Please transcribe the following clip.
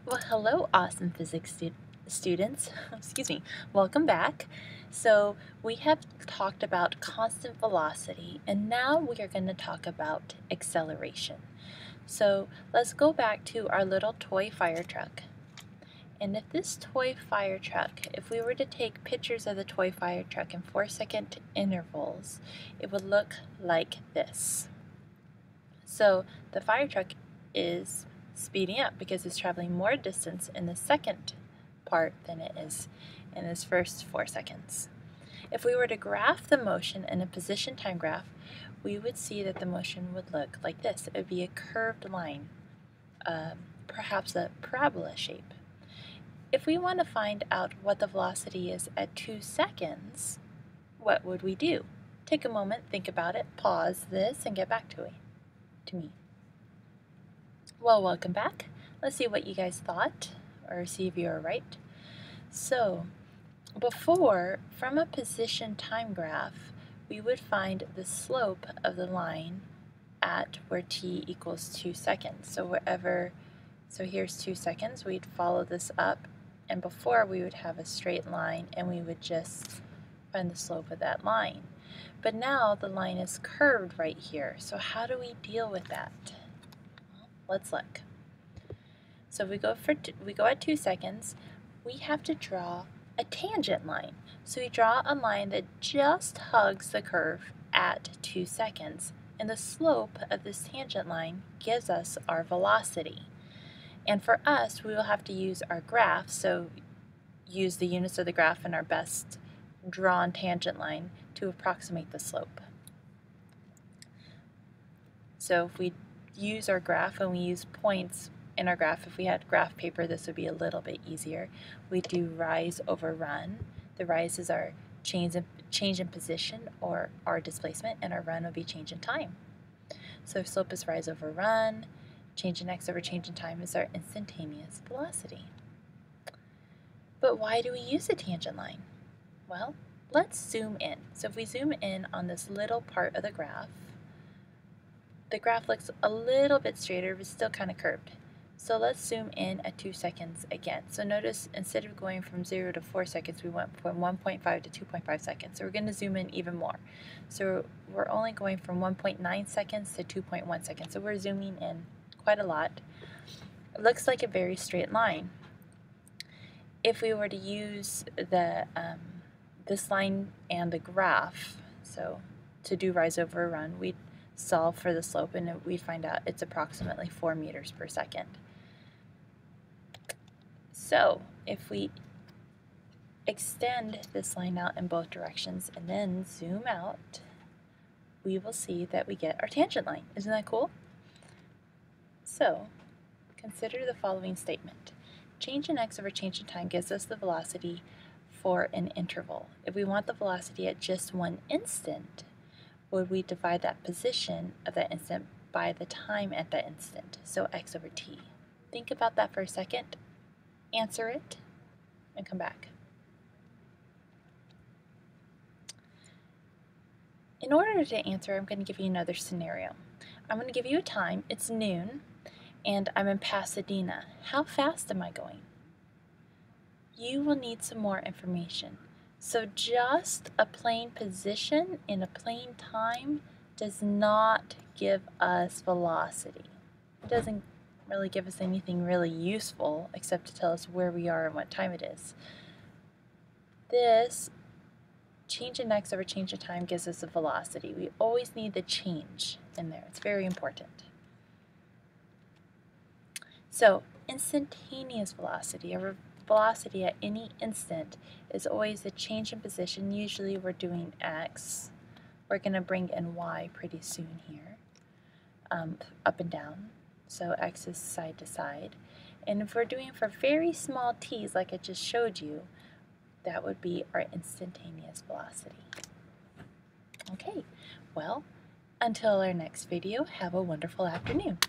Well, hello, awesome physics students. Excuse me. Welcome back. So, we have talked about constant velocity, and now we are going to talk about acceleration. So, let's go back to our little toy fire truck. And if this toy fire truck, if we were to take pictures of the toy fire truck in 4-second intervals, it would look like this. So, the fire truck is speeding up because it's traveling more distance in the second part than it is in its first 4 seconds. If we were to graph the motion in a position time graph, we would see that the motion would look like this. It would be a curved line, perhaps a parabola shape. If we want to find out what the velocity is at 2 seconds, what would we do? Take a moment, think about it, pause this, and get back to me. Well, welcome back. Let's see what you guys thought, or see if you are right. So, before, from a position time graph, we would find the slope of the line at where t equals 2 seconds. So here's 2 seconds, we'd follow this up, and before we would have a straight line, and we would just find the slope of that line. But now the line is curved right here, so how do we deal with that? Let's look. So if we go at 2 seconds, we have to draw a tangent line. So we draw a line that just hugs the curve at 2 seconds, and the slope of this tangent line gives us our velocity. And for us, we will have to use our graph, so use the units of the graph and our best drawn tangent line to approximate the slope. So if we use our graph and we use points in our graph, if we had graph paper, this would be a little bit easier. We do rise over run. The rise is our change in position or our displacement, and our run would be change in time. So slope is rise over run, change in x over change in time is our instantaneous velocity. But why do we use a tangent line? Well, let's zoom in. So if we zoom in on this little part of the graph looks a little bit straighter, but still kind of curved. So let's zoom in at 2 seconds again. So notice instead of going from 0 to 4 seconds, we went from 1.5 to 2.5 seconds. So we're going to zoom in even more. So we're only going from 1.9 seconds to 2.1 seconds. So we're zooming in quite a lot. It looks like a very straight line. If we were to use the this line and the graph, so to do rise over run, we'd solve for the slope and we'd find out it's approximately 4 meters per second. So if we extend this line out in both directions and then zoom out, we will see that we get our tangent line. Isn't that cool? So consider the following statement. Change in x over change in time gives us the velocity for an interval. If we want the velocity at just one instant, would we divide that position of that instant by the time at that instant? So x over t. Think about that for a second, answer it, and come back. In order to answer, I'm going to give you another scenario. I'm going to give you a time. It's noon, and I'm in Pasadena. How fast am I going? You will need some more information. So just a plain position in a plain time does not give us velocity. It doesn't really give us anything really useful except to tell us where we are and what time it is. This change in x over change in time gives us a velocity. We always need the change in there. It's very important. So instantaneous velocity, or velocity at any instant, is always a change in position. Usually we're doing x. We're going to bring in y pretty soon here, up and down. So x is side to side. And if we're doing for very small t's like I just showed you, that would be our instantaneous velocity. Okay, well, until our next video, have a wonderful afternoon.